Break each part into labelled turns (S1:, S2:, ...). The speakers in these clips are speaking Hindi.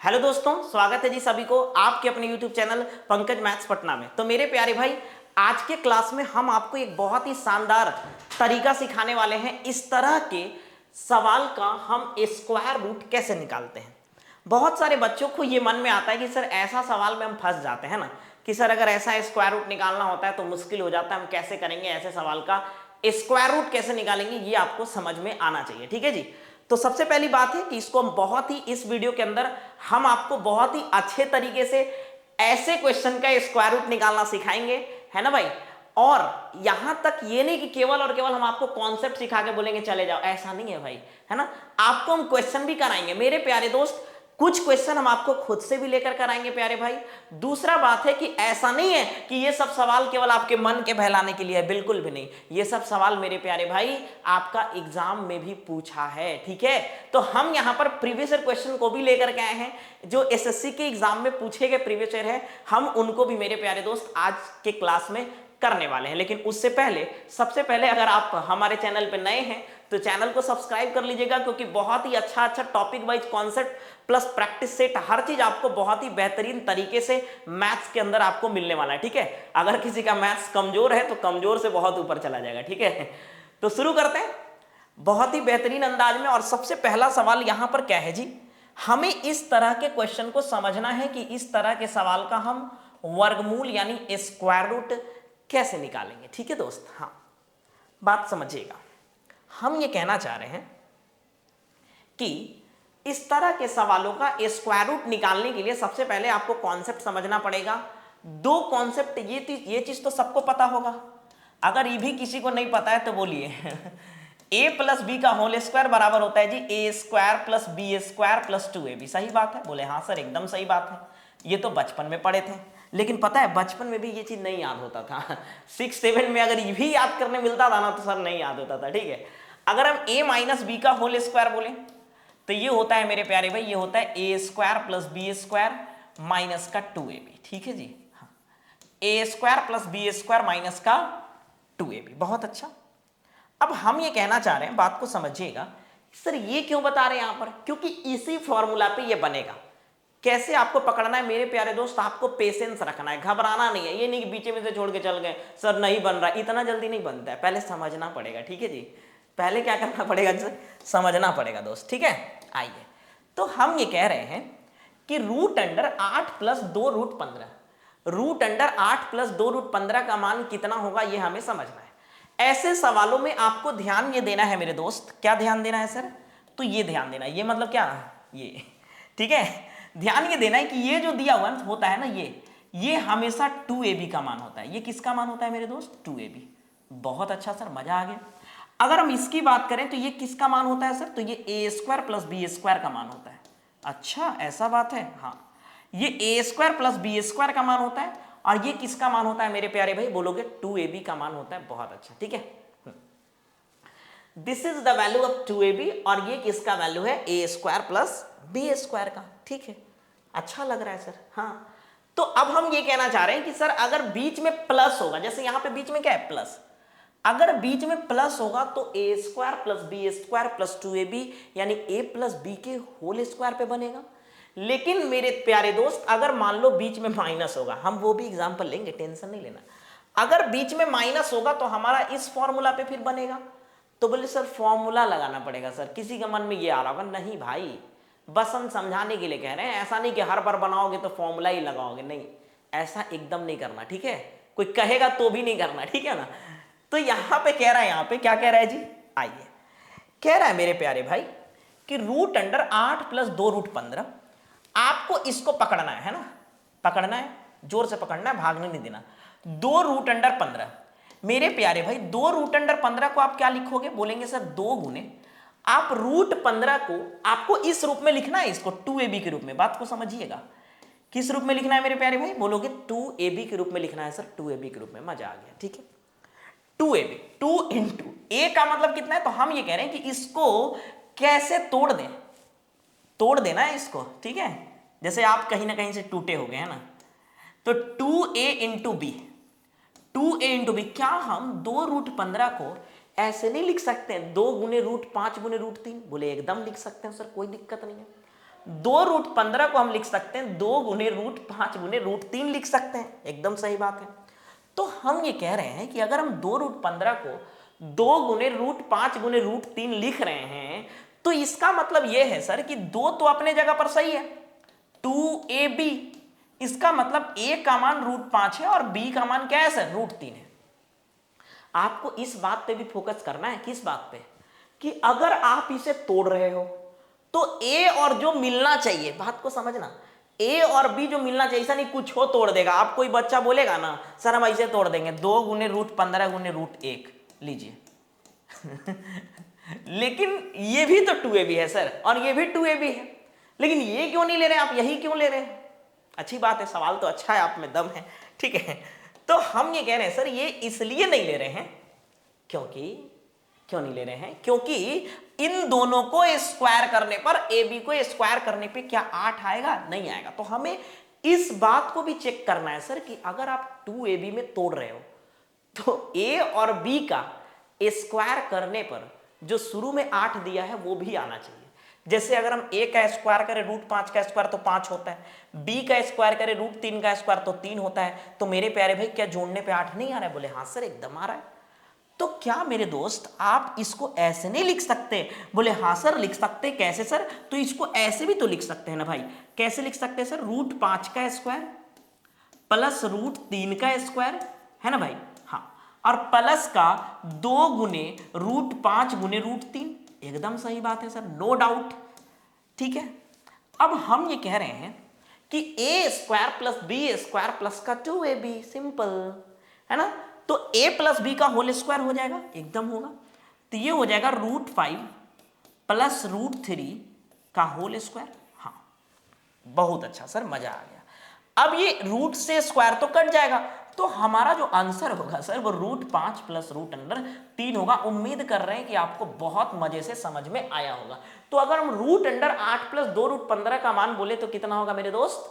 S1: हेलो दोस्तों, स्वागत है जी सभी को आपके अपने YouTube channel Pankaj maths Patna में। तो मेरे प्यारे भाई, आज के क्लास में हम आपको एक बहुत ही शानदार तरीका सिखाने वाले हैं। इस तरह के सवाल का हम स्क्वायर रूट कैसे निकालते हैं। बहुत सारे बच्चों को ये मन में आता है कि सर ऐसा सवाल में हम फंस जाते हैं ना, कि सर अगर ऐसा स्क्वायर रूट निकालना होता है तो मुश्किल हो जाता है, हम कैसे करेंगे, ऐसे सवाल का स्क्वायर रूट कैसे निकालेंगे, ये आपको समझ में आना चाहिए। ठीक है जी। तो सबसे पहली बात है कि इसको हम बहुत ही इस वीडियो के अंदर हम आपको बहुत ही अच्छे तरीके से ऐसे क्वेश्चन का स्क्वायर रूट निकालना सिखाएंगे, है ना भाई। और यहां तक ये नहीं कि केवल और केवल हम आपको कॉन्सेप्ट सिखा के बोलेंगे चले जाओ, ऐसा नहीं है भाई, है ना। आपको हम क्वेश्चन भी कराएंगे मेरे प्यारे दोस्त। कुछ क्वेश्चन हम आपको खुद से भी लेकर कराएंगे प्यारे भाई। दूसरा बात है कि ऐसा नहीं है कि ये सब सवाल केवल आपके मन के बहलाने के लिए है, बिल्कुल भी नहीं। ये सब सवाल मेरे प्यारे भाई आपका एग्जाम में भी पूछा है, ठीक है। तो हम यहां पर प्रीवियस ईयर क्वेश्चन को भी लेकर के आए हैं, जो एसएससी के एग्जाम में पूछे गए प्रीवियस ईयर है, हम उनको भी मेरे प्यारे दोस्त आज के क्लास में करने वाले हैं। लेकिन उससे पहले सबसे पहले अगर आप हमारे चैनल पर नए हैं तो चैनल को सब्सक्राइब कर लीजिएगा, क्योंकि बहुत ही अच्छा topic wise concept plus practice set हर चीज आपको बहुत ही बेहतरीन तरीके से मैथ्स के अंदर आपको मिलने वाला है, ठीक है। अगर किसी का मैथ्स कमजोर है तो कमजोर से बहुत ऊपर चला जाएगा, ठीक है। तो शुरू करते हैं बहुत ही बेहतरीन अंदाज में। और सबसे पहला सवाल यहां पर क्या है जी, हमें इस तरह के क्वेश्चन को समझना है कि इस तरह के सवाल का हम वर्गमूल यानी स्क्वायर रूट कैसे निकालेंगे, ठीक है दोस्त। हाँ, बात समझिएगा। हम ये कहना चाह रहे हैं कि इस तरह के सवालों का स्क्वायर रूट निकालने के लिए सबसे पहले आपको कॉन्सेप्ट समझना पड़ेगा। दो कॉन्सेप्ट, ये चीज तो सबको पता होगा। अगर ये भी किसी को नहीं पता है तो बोलिए a प्लस बी का होल स्क्वायर बराबर होता है जी a square plus b square plus 2ab। सही बात है? बोले हाँ सर, एकदम सही बात है। ये तो बचपन में पढ़े थे, लेकिन पता है बचपन में भी ये चीज नहीं याद होता था 6-7 में अगर ये भी याद करने मिलता था ना तो सर नहीं याद होता था, ठीक है। अगर हम a माइनस बी का होल स्क्वायर बोले तो ये होता है मेरे प्यारे भाई, ये होता है a square plus b square minus का 2ab, ठीक है जी। हाँ, a square plus b square minus का 2ab। बहुत अच्छा। अब हम ये कहना चाह रहे हैं, बात को समझिएगा, सर ये क्यों बता रहे हैं यहां पर, क्योंकि इसी फॉर्मूला पे ये बनेगा। कैसे आपको पकड़ना है मेरे प्यारे दोस्त, आपको पेशेंस रखना है, घबराना नहीं है। ये नहीं कि बीच में से छोड़ के चल गए सर नहीं बन रहा, इतना जल्दी नहीं बनता है, पहले समझना पड़ेगा, ठीक है जी। पहले क्या करना पड़ेगा सर, समझना पड़ेगा दोस्त, ठीक है। आइए, तो हम ये कह रहे हैं कि root under 8 plus 2 root 15, root under 8 plus 2 root 15 का मान कितना होगा ये हमें समझना है। ऐसे सवालों में आपको ध्यान ये देना है मेरे दोस्त। क्या ध्यान देना है सर? तो ये ध्यान देना है, ये मतलब क्या, ये, ठीक है। ध्यान ये देना है कि ये जो दिया हुआ होता है ना, ये हमेशा 2ab का मान होता है। ये किसका मान होता है मेरे दोस्त? 2ab। बहुत अच्छा सर, मजा आ गया। अगर हम इसकी बात करें तो ये किसका मान होता है सर? तो ये ए स्क्वायर प्लस बी स्क्वायर का मान होता है। अच्छा, ऐसा बात है। हाँ, ये ए स्क्वायर प्लस बी स्क्वायर का मान होता है। और ये किसका मान होता है मेरे प्यारे भाई? बोलोगे 2ab का मान होता है। बहुत अच्छा, ठीक है। This is the value of 2ab। और ये किसका वैल्यू है? A square plus b square का, ठीक है। अच्छा लग रहा है सर। हाँ, तो अब हम ये कहना चाह रहे हैं कि सर अगर बीच में प्लस होगा, जैसे यहां पे बीच में क्या है? प्लस। अगर बीच में प्लस होगा तो a square plus b square plus 2ab यानी ए प्लस बी के होल स्क्वायर पे बनेगा। लेकिन मेरे प्यारे दोस्त, अगर मान लो बीच में माइनस होगा, हम वो भी एग्जांपल लेंगे, टेंशन नहीं लेना। अगर बीच में माइनस होगा तो हमारा इस फॉर्मूला पे फिर बनेगा। तो बोले सर फॉर्मूला लगाना पड़ेगा सर। किसी के मन में ये आ रहा होगा, नहीं भाई, बस हम समझाने के लिए कह रहे हैं। ऐसा नहीं कि हर बार बनाओगे तो फॉर्मूला ही लगाओगे, नहीं, ऐसा एकदम नहीं करना, ठीक है। कोई कहेगा तो भी नहीं करना, ठीक है ना। तो यहां पे कह रहा है, यहां पे क्या कह रहा है जी? आइए, कह रहा है मेरे प्यारे भाई कि रूट अंडर 8 प्लस 2 रूट 15, आपको इसको पकड़ना है ना, पकड़ना है, जोर से पकड़ना है, भागने नहीं देना। 2 रूट अंडर 15 मेरे प्यारे भाई, 2 रूट अंडर 15 को आप क्या लिखोगे? बोलेंगे सर 2 गुने, आप रूट 15 को आपको इस रूप में लिखना है, इसको 2ab के रूप में। बात को समझिएगा, किस रूप में लिखना है मेरे प्यारे भाई? बोलोगे 2ab के रूप में लिखना है सर, 2ab के रूप में। मजा आ गया, ठीक है। 2ab, 2 इंटू ए का मतलब कितना है? तो हम ये कह रहे हैं कि इसको कैसे तोड़ दें, तोड़ देना है इसको, ठीक है। जैसे आप कहीं ना कहीं से टूटे हो गए हैं ना, तो 2a into B, 2a into B. क्या हम 2 रूट 15 को ऐसे नहीं लिख सकते हैं 2 गुने रूट 5 गुने रूट 3? बोले एकदम लिख सकते हैं सर, कोई दिक्कत नहीं है। 2√15 को हम लिख सकते हैं 2 गुने √5 गुने √3 लिख सकते हैं, एकदम सही बात है। तो हम ये कह रहे हैं कि अगर हम 2√15 को 2 गुने √5 गुने √3 लिख रहे हैं तो इसका मतलब ये है सर कि 2 तो अपने जगह पर सही है, 2ab, इसका मतलब a का मान √5 है और b का मान क्या है सर, √3 है। आपको इस बात पे भी फोकस करना है, किस बात पे, कि अगर आप इसे तोड़ रहे हो तो a और जो मिलना चाहिए, बात को समझना, a और b जो मिलना चाहिए, ऐसा नहीं कुछ हो तोड़ देगा। आप कोई बच्चा बोलेगा ना सर हम ऐसे तोड़ देंगे 2 गुने √15 गुने √1 लीजिए लेकिन ये भी तो 2ab है सर और ये भी 2ab है, लेकिन ये क्यों नहीं ले रहे आप, यही क्यों ले रहे हैं? अच्छी बात है, सवाल तो अच्छा है, आप में दम है, ठीक है। तो हम ये कह रहे हैं सर ये इसलिए नहीं ले रहे हैं क्योंकि, क्यों नहीं ले रहे हैं, क्योंकि इन दोनों को स्क्वायर करने पर, ab को स्क्वायर करने पे क्या 8 आएगा, नहीं आएगा। तो हमें इस बात को भी चेक करना है सर कि अगर आप 2ab में तोड़ रहे हो तो a और b का स्क्वायर करने पर जो शुरू में 8 दिया है वो भी आना चाहिए। जैसे अगर हम a का स्क्वायर करें √5 का स्क्वायर तो 5 होता है, b का स्क्वायर करें √3 का स्क्वायर तो 3 होता है। तो मेरे प्यारे भाई क्या जोड़ने पे 8 नहीं आ रहा है? बोले हाँ सर एकदम आ रहा है। तो क्या मेरे दोस्त आप इसको ऐसे नहीं लिख सकते? बोले हाँ सर लिख सकते। कैसे सर? तो इसको ऐसे भी तो लिख सकते हैं ना भाई। कैसे लिख सकते हैं सर? √5 का स्क्वायर प्लस √3 का स्क्वायर, है ना भाई, हाँ, और प्लस का 2 गुने √5 गुने √3, एकदम सही बात है सर, नो डाउट, ठीक है। अब हम ये कह रहे हैं कि a square plus b square plus का 2ab, सिंपल है ना। तो a प्लस b का होल स्क्वायर हो जाएगा, एकदम होगा। तो ये हो जाएगा √5 प्लस √3 का होल स्क्वायर, हाँ, बहुत अच्छा सर, मजा आ गया। अब ये रूट से स्क्वायर तो कट जाएगा, तो हमारा जो आंसर होगा सर वो √5 प्लस √3 होगा। उम्मीद कर रहे हैं कि आपको बहुत मजे से समझ में आया होगा। तो अगर हम √8 प्लस 2√15 का मान बोले तो कितना होगा मेरे दोस्त?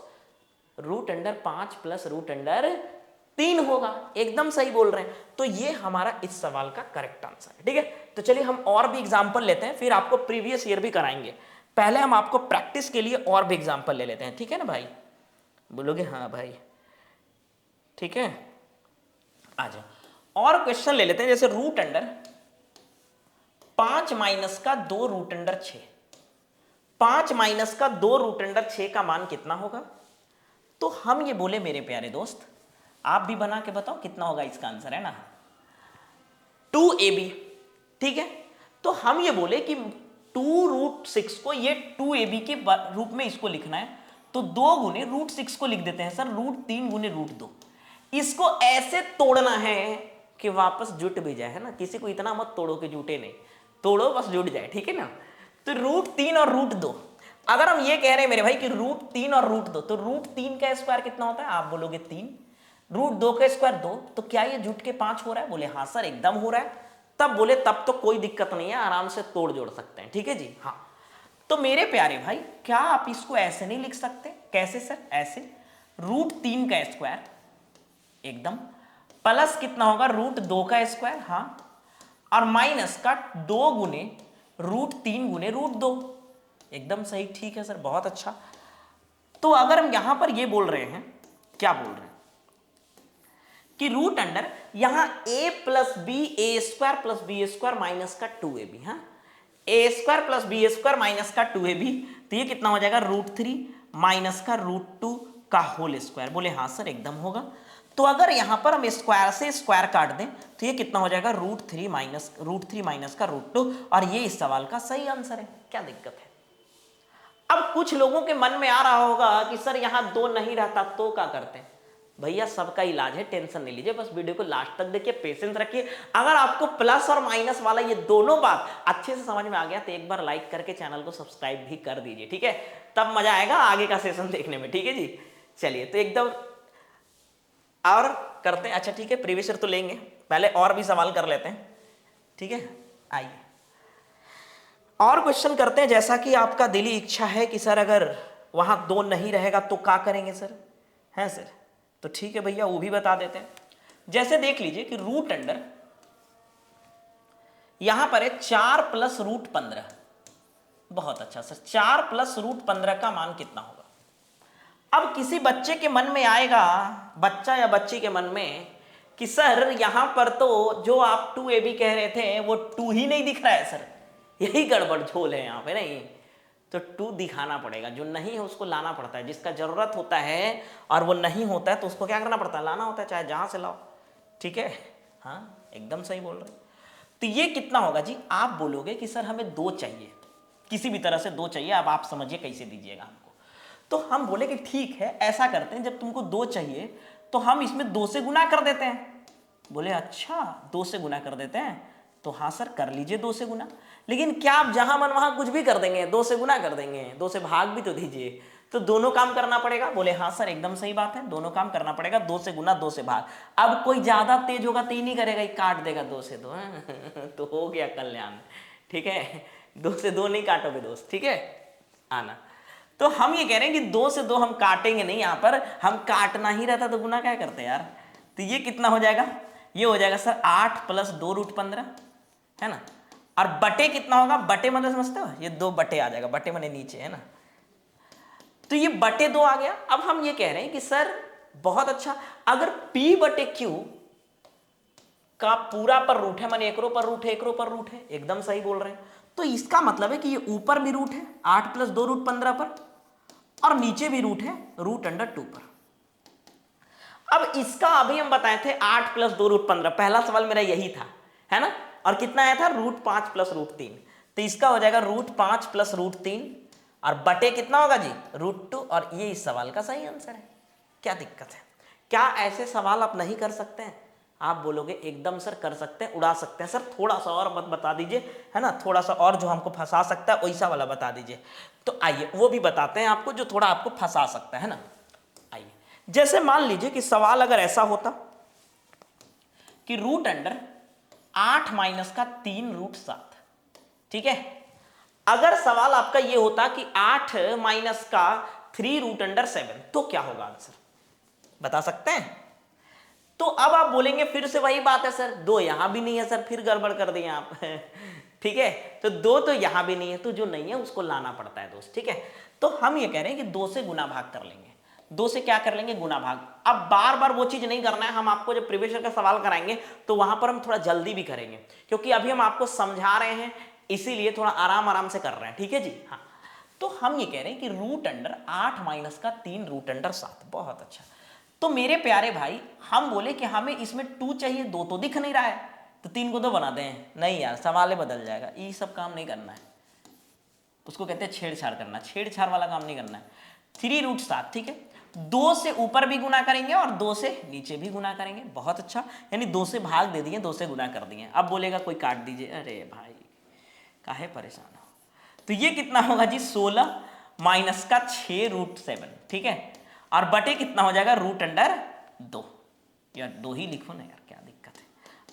S1: √5 प्लस √3 होगा, एकदम सही बोल रहे हैं। तो ये हमारा इस सवाल का करेक्ट आंसर है, ठीक है। तो चलिए हम और भी एग्जाम्पल लेते हैं, फिर आपको प्रीवियस ईयर भी कराएंगे। पहले हम आपको प्रैक्टिस के लिए और भी एग्जाम्पल ले लेते हैं, ठीक है ना भाई? बोलोगे हाँ भाई, ठीक है। आ जाओ और क्वेश्चन ले लेते हैं, जैसे √5 माइनस का 2√6, 5 माइनस का 2√6 का मान कितना होगा? तो हम ये बोले मेरे प्यारे दोस्त, आप भी बना के बताओ कितना होगा इसका आंसर, है ना, 2ab, ठीक है। तो हम ये बोले कि 2√6 को ये 2ab के रूप में इसको लिखना है, तो 2 गुने √6 को लिख देते हैं सर √3 गुने √2। इसको ऐसे तोड़ना है कि वापस जुट भी जाए, है ना। किसी को इतना मत तोड़ो कि जुटे नहीं, तोड़ो बस जुट जाए, ठीक है ना। तो √3 और √2, अगर हम ये कह रहे हैं मेरे भाई कि √3 और √2, तो √3 का स्क्वायर कितना होता है? आप बोलोगे 3, √2 का स्क्वायर 2, तो क्या ये जुट के 5 हो रहा है? बोले हाँ सर एकदम हो रहा है। तब बोले तब तो कोई दिक्कत नहीं है, आराम से तोड़ जोड़ सकते हैं, ठीक है जी, हाँ। तो मेरे प्यारे भाई क्या आप इसको ऐसे नहीं लिख सकते? कैसे सर? ऐसे √3 का स्क्वायर एकदम, प्लस कितना होगा √2 का स्क्वायर, हाँ, और माइनस का 2 गुने √3 गुने √2, एकदम सही, ठीक है सर, बहुत अच्छा। तो अगर हम यहां पर ये बोल रहे हैं, क्या बोल रहे हैं कि रूट अंडर यहां a plus b, a square plus b square minus का 2ab, हाँ, a square plus b square minus का 2ab, तो ये कितना हो जाएगा √3 माइनस का √2 का होल स्क्वायर। बोले हाँ सर एकदम होगा। तो अगर यहां पर हम स्क्वायर से स्क्वायर काट दें तो ये कितना हो जाएगा √3 माइनस का √2, और ये इस सवाल का सही आंसर है। क्या दिक्कत है? अब कुछ लोगों के मन में आ रहा होगा कि सर यहां 2 नहीं रहता तो क्या करते हैं? भैया सबका इलाज है, टेंशन नहीं लीजिए, बस वीडियो को लास्ट तक देखिए, पेशेंस रखिए। अगर आपको प्लस और माइनस वाला ये दोनों बात अच्छे से समझ में आ गया तो एक बार लाइक करके चैनल को सब्सक्राइब भी कर दीजिए, ठीक है, तब मजा आएगा आगे का सेशन देखने में, ठीक है जी। चलिए तो एकदम और करते हैं। अच्छा ठीक है, प्रीवियस ईयर तो लेंगे, पहले और भी सवाल कर लेते हैं, ठीक है। आइए और क्वेश्चन करते हैं, जैसा कि आपका दिली इच्छा है कि सर अगर वहां 2 नहीं रहेगा तो क्या करेंगे सर, है सर, तो ठीक है भैया वो भी बता देते हैं। जैसे देख लीजिए कि रूट अंडर यहां पर है 4 प्लस √15, बहुत अच्छा सर, 4 प्लस रूट 15 का मान कितना होगा? अब किसी बच्चे के मन में आएगा, बच्चा या बच्ची के मन में, कि सर यहां पर तो जो आप 2ab कह रहे थे वो 2 ही नहीं दिख रहा है सर, यही गड़बड़ झोल है यहाँ पे नहीं, तो 2 दिखाना पड़ेगा, जो नहीं है उसको लाना पड़ता है, जिसका जरूरत होता है और वो नहीं होता है तो उसको क्या करना पड़ता है? लाना होता है, चाहे जहां से लाओ। ठीक है, हाँ एकदम सही बोल रहे। तो ये कितना होगा जी? आप बोलोगे कि सर हमें 2 चाहिए, किसी भी तरह से 2 चाहिए, अब आप समझिए कैसे दीजिएगा हमको। तो हम बोले कि ठीक है, ऐसा करते हैं, जब तुमको 2 चाहिए तो हम इसमें 2 से गुना कर देते हैं। बोले अच्छा 2 से गुना कर देते हैं, तो हाँ सर कर लीजिए 2 से गुना, लेकिन क्या आप जहां मन वहां कुछ भी कर देंगे? 2 से गुना कर देंगे, 2 से भाग भी तो दीजिए, तो दोनों काम करना पड़ेगा। बोले हाँ सर एकदम सही बात है, दोनों काम करना पड़ेगा, 2 से गुना 2 से भाग। अब कोई ज्यादा तेज होगा तो ही नहीं करेगा, काट देगा 2 से 2 तो हो गया कल्याण। ठीक है, 2 से 2 नहीं काटोगे दोस्त, ठीक है आना। तो हम ये कह रहे हैं कि 2 से 2 हम काटेंगे नहीं, यहां पर हम काटना ही रहता तो गुना क्या करते यार। तो ये कितना हो जाएगा? ये हो जाएगा सर 8 प्लस 2 रूट 15, है ना, और बटे कितना होगा? बटे मतलब समझते हो, ये 2 बटे आ जाएगा, बटे मने नीचे, है ना, तो ये बटे 2 आ गया। अब हम ये कह रहे हैं कि सर बहुत अच्छा, अगर p बटे q का पूरा पर रूट है, माने एकरो पर रूट है, एकरो पर रूट है, एकदम सही बोल रहे हैं, तो इसका मतलब है कि ये ऊपर भी रूट है 8 प्लस 2 रूट 15 पर, और नीचे भी रूट है रूट अंडर 2 पर। अब इसका अभी हम बताए थे 8 प्लस 2 रूट 15, पहला सवाल मेरा यही था, है ना, और कितना आया था? रूट 5 प्लस रूट 3, तो इसका हो जाएगा रूट 5 प्लस रूट 3, और बटे कितना होगा जी? रूट 2, और ये इस सवाल का सही आंसर है। क्या दिक्कत है? क्या ऐसे सवाल आप नहीं कर सकते हैं? आप बोलोगे एकदम सर कर सकते हैं, उड़ा सकते हैं सर, थोड़ा सा और मत बता दीजिए, है ना, थोड़ा सा और जो हमको फंसा सकता है वैसा वाला बता दीजिए। तो आइए वो भी बताते हैं आपको, जो थोड़ा आपको फंसा सकता है ना। आइए, जैसे मान लीजिए कि सवाल अगर ऐसा होता कि रूट अंडर 8 माइनस का 3 रूट 7, ठीक है, अगर सवाल आपका ये होता कि 8 माइनस का 3 रूट अंडर 7, तो क्या होगा आंसर? बता सकते हैं? तो अब आप बोलेंगे फिर से वही बात है सर, 2 यहां भी नहीं है सर, फिर गड़बड़ कर दिए आप ठीक है, तो 2 तो यहां भी नहीं है, तो जो नहीं है उसको लाना पड़ता है दोस्त। ठीक है, तो हम ये कह रहे हैं कि 2 से गुना भाग कर लेंगे, 2 से क्या कर लेंगे? गुना भाग। अब बार बार वो चीज नहीं करना है, हम आपको जब प्रीवियस ईयर का सवाल कराएंगे तो वहां पर हम थोड़ा जल्दी भी करेंगे, क्योंकि अभी हम आपको समझा रहे हैं, इसीलिए थोड़ा आराम आराम से कर रहे हैं। ठीक है जी, हाँ, तो हम ये कह रहे हैं कि रूट अंडर 8 माइनस का 3 रूट अंडर 7, बहुत अच्छा। तो मेरे प्यारे भाई, हम बोले कि हमें इसमें 2 चाहिए, 2 तो दिख नहीं रहा है, तो 3 को 2 बना दें। नहीं यार, सवाल बदल जाएगा, ये सब काम नहीं करना है, उसको कहते हैं छेड़छाड़ करना, छेड़छाड़ वाला काम नहीं करना है। 3 रूट 7, ठीक है, 2 से ऊपर भी गुना करेंगे और 2 से नीचे भी गुना करेंगे, बहुत अच्छा, यानी 2 से भाग दे दिए, 2 से गुना कर दिए। अब बोलेगा कोई काट दीजिए, अरे भाई काहे परेशान हो। तो ये कितना होगा जी? 16 माइनस का 6 रूट 7, ठीक है, और बटे कितना हो जाएगा? रूट अंडर 2, यार 2 ही लिखो ना यार, क्या दिक्कत है,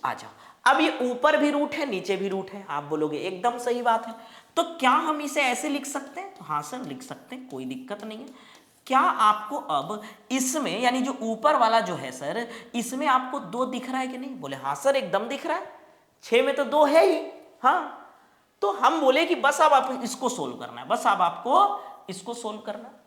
S1: आ जाओ। अब ये ऊपर भी रूट है, नीचे भी रूट है, आप बोलोगे एकदम सही बात है, तो क्या हम इसे ऐसे लिख सकते हैं? तो हाँ सर लिख सकते हैं, कोई दिक्कत नहीं है। क्या आपको अब इसमें, यानी जो ऊपर वाला जो है सर, इसमें आपको 2 दिख रहा है कि नहीं? बोले हाँ सर एकदम दिख रहा है, 6 में तो 2 है ही, हाँ। तो हम बोले कि बस अब आप इसको सोल्व करना है, बस अब आपको इसको सोल्व करना है।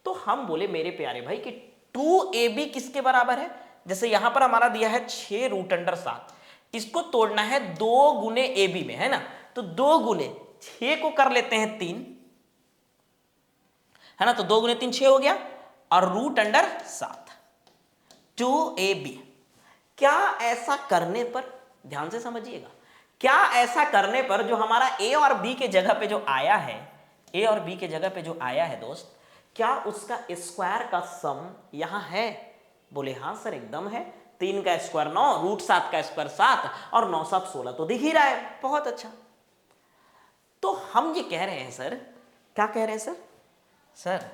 S1: तो हम बोले मेरे प्यारे भाई कि 2ab किसके बराबर है? जैसे यहां पर हमारा दिया है 6 रूट अंडर 7, इसको तोड़ना है 2 गुने ab में, है ना, तो 2 गुने 6 को कर लेते हैं 3, है ना, तो 2 गुने 3 6 हो गया, और रूट अंडर 7 2ab। क्या ऐसा करने पर, ध्यान से समझिएगा, क्या ऐसा करने पर जो हमारा a और b के जगह पे जो आया है, a और b के जगह पे जो आया है दोस्त, क्या उसका स्क्वायर का सम यहां है? बोले हाँ सर एकदम है, 3 का स्क्वायर 9, रूट 7 का स्क्वायर 7, और 9 7 16 तो दिख ही रहा है, बहुत अच्छा। तो हम ये कह रहे हैं सर, क्या कह रहे हैं सर? सर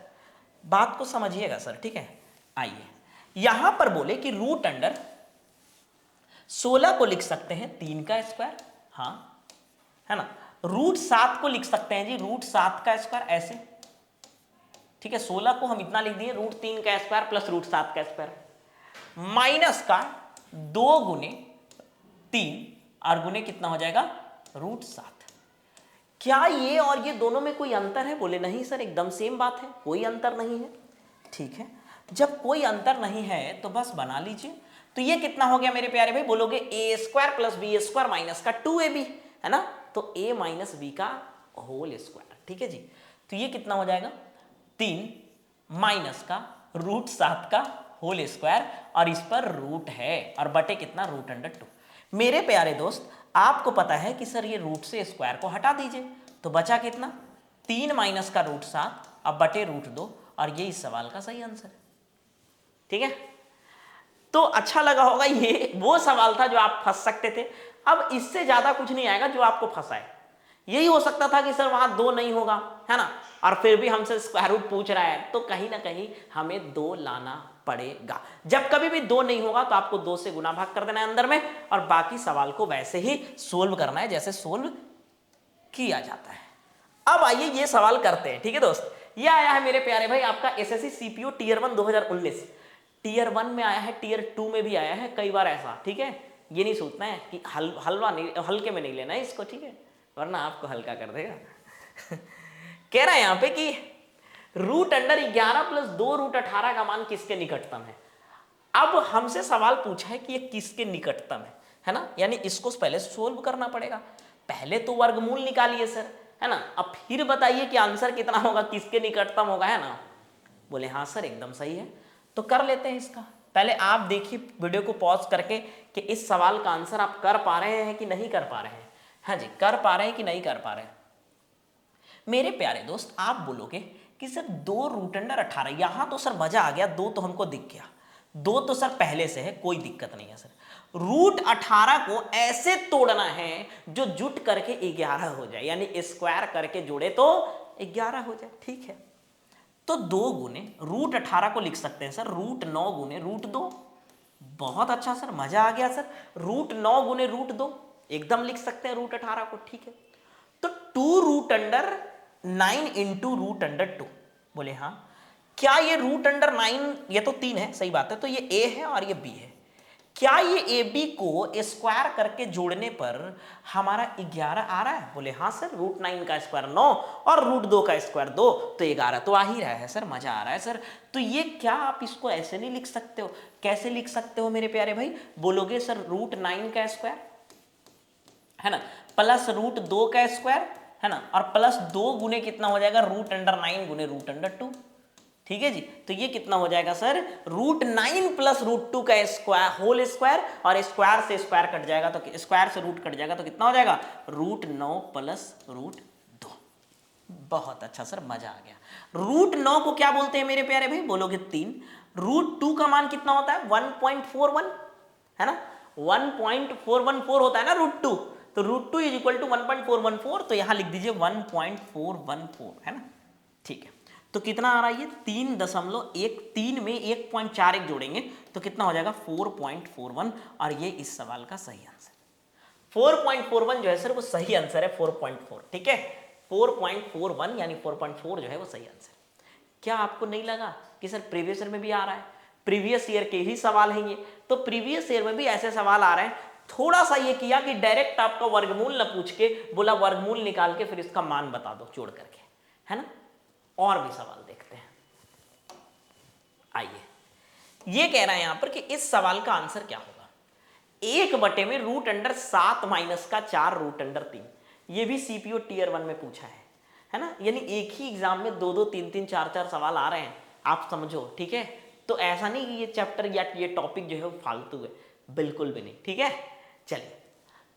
S1: बात को समझिएगा सर, ठीक है, आइए यहां पर बोले कि रूट अंडर 16 को लिख सकते हैं 3 का स्क्वायर, हाँ, है ना, रूट 7 को लिख सकते हैं जी रूट 7 का स्क्वायर, ऐसे, ठीक है, 16 को हम इतना लिख दिए रूट 3 का स्क्वायर प्लस रूट 7 का स्क्वायर, माइनस का 2 गुने 3 और गुने कितना हो जाएगा? रूट 7। क्या ये और ये दोनों में कोई अंतर है? बोले नहीं सर, एकदम सेम बात है, कोई अंतर नहीं है। ठीक है, जब कोई अंतर नहीं है तो बस बना लीजिए। तो ये कितना हो गया मेरे प्यारे भाई? बोलोगे a square plus b square minus का 2ab, है ना? तो a माइनस बी का होल स्क्वायर। ठीक है जी, तो ये कितना हो जाएगा? 3 माइनस का √7 का होल स्क्वायर, और इस पर रूट है, और बटे कितना? √2। मेरे प्यारे दोस्त, आपको पता है कि सर ये रूट से स्क्वायर को हटा दीजिए, तो बचा कितना? 3 माइनस का √7 अब बटे √2, और ये इस सवाल का सही आंसर है। ठीक है, तो अच्छा लगा होगा। ये वो सवाल था जो आप फंस सकते थे। अब इससे ज्यादा कुछ नहीं आएगा जो आपको फंसाए। यही हो सकता था कि सर वहां 2 नहीं होगा, है ना, और फिर भी हमसे स्क्वायर रूट पूछ रहा है, तो कहीं ना कहीं हमें 2 लाना पड़ेगा। जब कभी भी 2 नहीं होगा तो आपको 2 से गुना भाग कर देना है अंदर में, और बाकी सवाल को वैसे ही सोल्व करना है जैसे सोल्व किया जाता है। अब आइए ये सवाल करते हैं। ठीक है दोस्त, ये आया है मेरे प्यारे भाई आपका एसएससी सीपीओ टियर 1 2019। टियर 1 में आया है, टियर 2 में भी आया है कई बार ऐसा। ठीक है, ये नहीं सोचना है कि हलवा नहीं, हल्के में नहीं लेना है इसको, ठीक है, वरना आपको हल्का कर देगा। कह रहा है यहां पे कि √11 प्लस 2√18 का मान किसके निकटतम है। अब हमसे सवाल पूछा है कि ये किसके निकटतम है ना, यानी इसको पहले सोल्व करना पड़ेगा। पहले तो वर्गमूल निकालिए सर, है ना, अब फिर बताइए कि आंसर कितना होगा, किसके निकटतम होगा, है ना। बोले हाँ सर एकदम सही है, तो कर लेते हैं इसका। पहले आप देखिए वीडियो को पॉज करके कि इस सवाल का आंसर आप कर पा रहे हैं कि नहीं कर पा रहे हैं। हाँ जी, कर पा रहे हैं कि नहीं कर पा रहे हैं। मेरे प्यारे दोस्त, आप बोलोगे कि सर 2√18, यहां तो सर मजा आ गया, 2 तो हमको दिख गया, 2 तो सर पहले से है, कोई दिक्कत नहीं है सर। √18 को ऐसे तोड़ना है जो जुट करके 11 हो जाए, यानी स्क्वायर करके जोड़े तो 11 हो जाए। ठीक है, तो 2 गुने √18 को लिख सकते हैं सर √9 गुने √2। बहुत अच्छा सर, मजा आ गया सर। √9 गुने √2 एकदम लिख सकते हैं √18 को। ठीक है, तो 2√9 इंटू √2। बोले हाँ, क्या ये √9, ये तो 3 है, सही बात है, तो ये a है और ये b है। क्या ये ए बी को स्क्वायर करके जोड़ने पर हमारा 11 आ रहा है? बोले हाँ सर, √9 का स्क्वायर 9 और √2 का स्क्वायर 2, तो 11 तो आ ही रहा है सर, मजा आ रहा है सर। तो ये क्या आप इसको ऐसे नहीं लिख सकते हो? कैसे लिख सकते हो मेरे प्यारे भाई? बोलोगे सर √9 का स्क्वायर, है ना, प्लस √2 का स्क्वायर, है ना, और प्लस 2 गुने कितना हो जाएगा? √9 गुने √2। ठीक है जी, तो ये कितना हो जाएगा सर? √9 प्लस √2 का स्क्वायर होल स्क्वायर, और स्क्वायर से स्क्वायर कट जाएगा तो स्क्वायर से रूट कट जाएगा तो कितना हो जाएगा? √9 प्लस √2। बहुत अच्छा सर, मजा आ गया। √9 को क्या बोलते हैं मेरे प्यारे भाई? बोलोगे 3। √2 का मान कितना होता है? 1.41, है ना, 1.414 होता है ना √2, तो √2 इज इक्वल टू 1.414, तो यहां लिख दीजिए 1.414, है ना। ठीक है, तो कितना आ रहा है? ये 3.13 में 1.41 जोड़ेंगे तो कितना हो जाएगा? 4.41, और ये इस सवाल का सही आंसर। 4.41 जो है सर वो सही आंसर है, 4.4। ठीक है, 4.41 यानी 4.4 जो है वो सही आंसर। क्या आपको नहीं लगा कि सर प्रीवियस ईयर में भी आ रहा है? प्रीवियस ईयर के ही सवाल हैं ये, तो प्रीवियस ईयर में भी ऐसे सवाल आ रहे हैं। थोड़ा सा ये किया कि डायरेक्ट आपका वर्गमूल न पूछ के बोला वर्गमूल निकाल के फिर इसका मान बता दो जोड़ करके, है ना। और भी सवाल देखते हैं। आइए, ये कह रहा है यहां पर कि इस सवाल का आंसर क्या होगा? 1 में √7 माइनस का 4 √3। ये भी सीपीओ टियर 1 में पूछा है ना, यानी एक ही एग्जाम में 2-2, 3-3, 4-4 सवाल आ रहे हैं, आप समझो। ठीक है, तो ऐसा नहीं कि ये चैप्टर या ये टॉपिक जो है वो फालतू है, बिल्कुल भी नहीं। ठीक है, चलिए,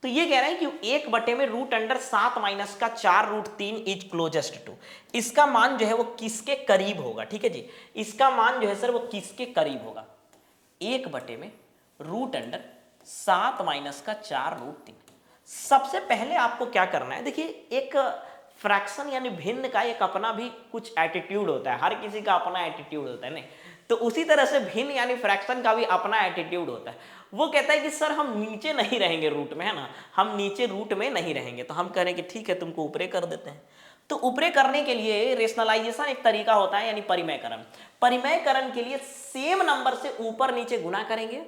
S1: तो ये कह रहे हैं कि 1 में √7 माइनस का 4 √3 इज क्लोजेस्ट टू, इसका मान जो है वो किसके करीब होगा? ठीक है जी, इसका मान जो है सर वो किसके करीब होगा? 1 में √7 माइनस का 4 √3। सबसे पहले आपको क्या करना है? देखिए, एक फ्रैक्शन यानी भिन्न का एक अपना भी कुछ एटीट्यूड होता है, हर किसी का अपना एटीट्यूड होता है नहीं, तो उसी तरह से भिन्न यानी फ्रैक्शन का भी अपना एटीट्यूड होता है। वो कहता है कि सर हम नीचे नहीं रहेंगे रूट में, है ना, हम नीचे रूट में नहीं रहेंगे, तो हम कह रहे हैं कि ठीक है तुमको ऊपरे कर देते हैं। तो ऊपरे करने के लिए रेशनलाइजेशन एक तरीका होता है, यानी परिमेयकरण। परिमेयकरण के लिए सेम नंबर से ऊपर नीचे गुना करेंगे,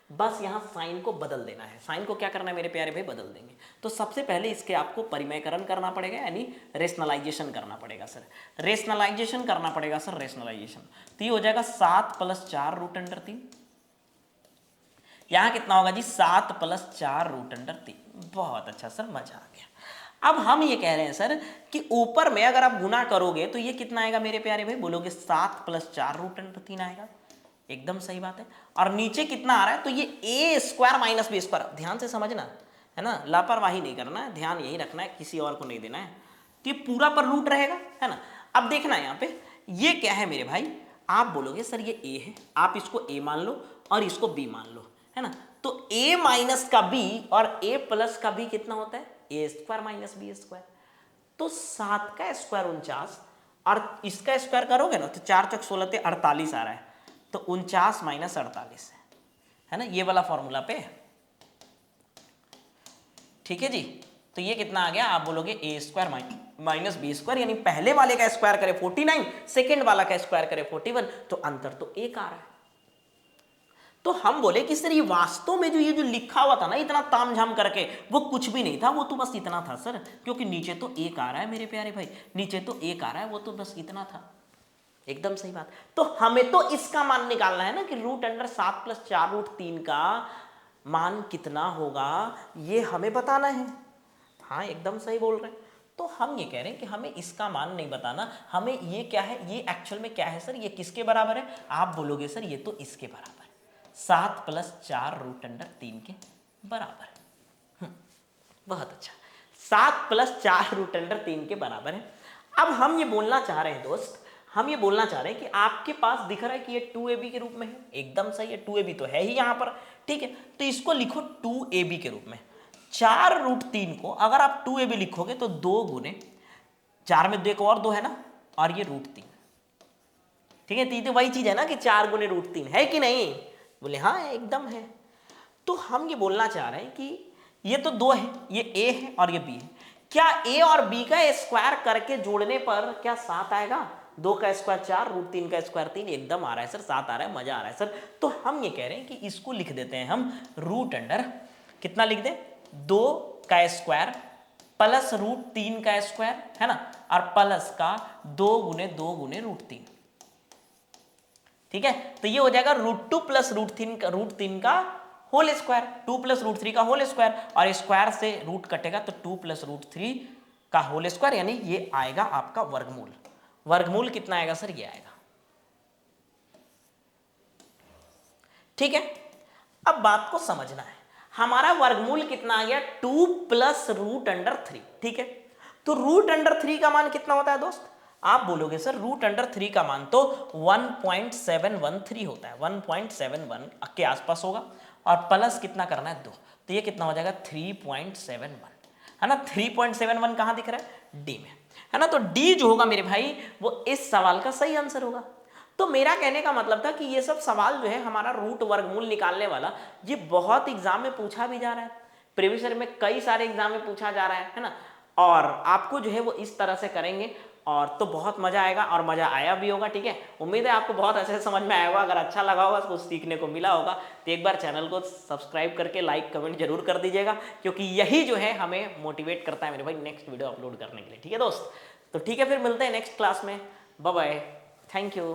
S1: बस यहाँ साइन को बदल देना है। साइन को क्या करना है मेरे प्यारे भाई, बदल देंगे। तो सबसे पहले इसके आपको परिमयकरण करना पड़ेगा, यानी रेशनलाइजेशन करना पड़ेगा सर। रेशनलाइजेशन करना पड़ेगा सर, रेशनलाइजेशन। तो ये हो जाएगा 7 + 4 √3। यहाँ कितना होगा जी, 7 + 4 √3। बहुत अच्छा सर, मजा आ गया। अब हम ये कह रहे हैं सर कि ऊपर में अगर आप गुना करोगे तो ये कितना आएगा मेरे प्यारे भाई, बोलोगे 7 + 4 √3 आएगा। एकदम सही बात है। और नीचे कितना आ रहा है, तो ये a² - b²। ध्यान से समझना है ना, लापरवाही नहीं करना है, ध्यान यही रखना है, किसी और को नहीं देना है। तो ये पूरा पर रूट रहेगा, है ना। अब देखना है यहाँ पे ये क्या है मेरे भाई, आप बोलोगे सर ये a है, आप इसको a मान लो और इसको b मान लो, है ना। तो a- का b और a+ का b कितना होता है, a² - b²। तो 7 का स्क्वायर 49 और इसका स्क्वायर करोगे ना तो 4 × 16 = 48 आ रहा है। तो 49 - 48 है ना, ये वाला फॉर्मूला पे। ठीक है जी। तो ये कितना आ गया, आप बोलोगे a² - b², यानी पहले वाले का स्क्वायर करे 49, सेकंड वाला का स्क्वायर करे 41, तो अंतर तो 1 आ रहा है। तो हम बोले कि सर ये वास्तव में ये जो लिखा हुआ था ना इतना तामझाम करके, वो कुछ भी नहीं था, वो तो बस इतना था सर, क्योंकि नीचे तो 1 आ रहा है मेरे प्यारे भाई, नीचे तो 1 आ रहा है, वो तो बस इतना था। एकदम सही बात। तो हमें तो इसका मान निकालना है ना कि √7 + 4 √3 का मान कितना होगा, ये हमें बताना है। हाँ एकदम सही बोल रहे हैं। तो हम ये कह रहे हैं कि हमें इसका मान नहीं बताना, हमें ये क्या है, ये एक्चुअल में क्या है सर, ये किसके बराबर है। आप बोलोगे सर ये तो इसके बराबर है, 7 + 4 √3 के बराबर है। बहुत अच्छा, 7 + 4 √3 के बराबर है। अब हम ये बोलना चाह रहे हैं दोस्त, हम ये बोलना चाह रहे हैं कि आपके पास दिख रहा है कि ये 2ab के रूप में है। एकदम सही है, 2ab तो है ही यहाँ पर। ठीक है, तो इसको लिखो 2ab के रूप में। 4 √3 को अगर आप 2ab लिखोगे तो 2 × 4 में 2 एक और 2 है ना, और ये √3। ठीक है, तो वही चीज है ना कि 4 × √3 है कि नहीं, बोले हाँ एकदम है। तो हम ये बोलना चाह रहे हैं कि ये तो 2 है, ये a है और ये b है। क्या a और b का स्क्वायर करके जोड़ने पर क्या 7 आएगा। 2 का स्क्वायर 4, √3 का स्क्वायर 3, एकदम आ रहा है सर, 7 आ रहा है, मजा आ रहा है सर। तो हम ये कह रहे हैं कि इसको लिख देते हैं हम √ कितना लिख दें, 2 का स्क्वायर प्लस √3 का स्क्वायर, है ना, और प्लस का 2 × 2 × √3। ठीक है, तो ये हो जाएगा √2 + √3 का होल स्क्वायर, 2 + √3 का होल स्क्वायर, और स्क्वायर से रूट कटेगा तो 2 + √3 का होल स्क्वायर, यानी ये आएगा आपका वर्गमूल। वर्गमूल कितना आएगा सर, ये आएगा। ठीक है, अब बात को समझना है, हमारा वर्गमूल कितना आ गया, 2 + √3। ठीक है, तो √3 का मान कितना होता है दोस्त, आप बोलोगे सर √3 का मान तो 1.713 होता है, 1.71 के आसपास होगा, और प्लस कितना करना है 2, तो ये कितना हो जाएगा 3.71, है ना। 3.71 कहाँ दिख रहा है, डी में, है ना। तो डी जो होगा मेरे भाई वो इस सवाल का सही आंसर होगा। तो मेरा कहने का मतलब था कि ये सब सवाल जो है हमारा रूट वर्गमूल निकालने वाला, ये बहुत एग्जाम में पूछा भी जा रहा है, प्रीवियस ईयर में कई सारे एग्जाम में पूछा जा रहा है ना। और आपको जो है वो इस तरह से करेंगे और तो बहुत मजा आएगा, और मजा आया भी होगा। ठीक है, उम्मीद है आपको बहुत अच्छे से समझ में आया होगा। अगर अच्छा लगा होगा, कुछ सीखने को मिला होगा, तो एक बार चैनल को सब्सक्राइब करके लाइक कमेंट जरूर कर दीजिएगा, क्योंकि यही जो है हमें मोटिवेट करता है मेरे भाई नेक्स्ट वीडियो अपलोड करने के लिए। ठीक है दोस्त, तो ठीक है, फिर मिलते हैं नेक्स्ट क्लास में। Bye bye, thank you.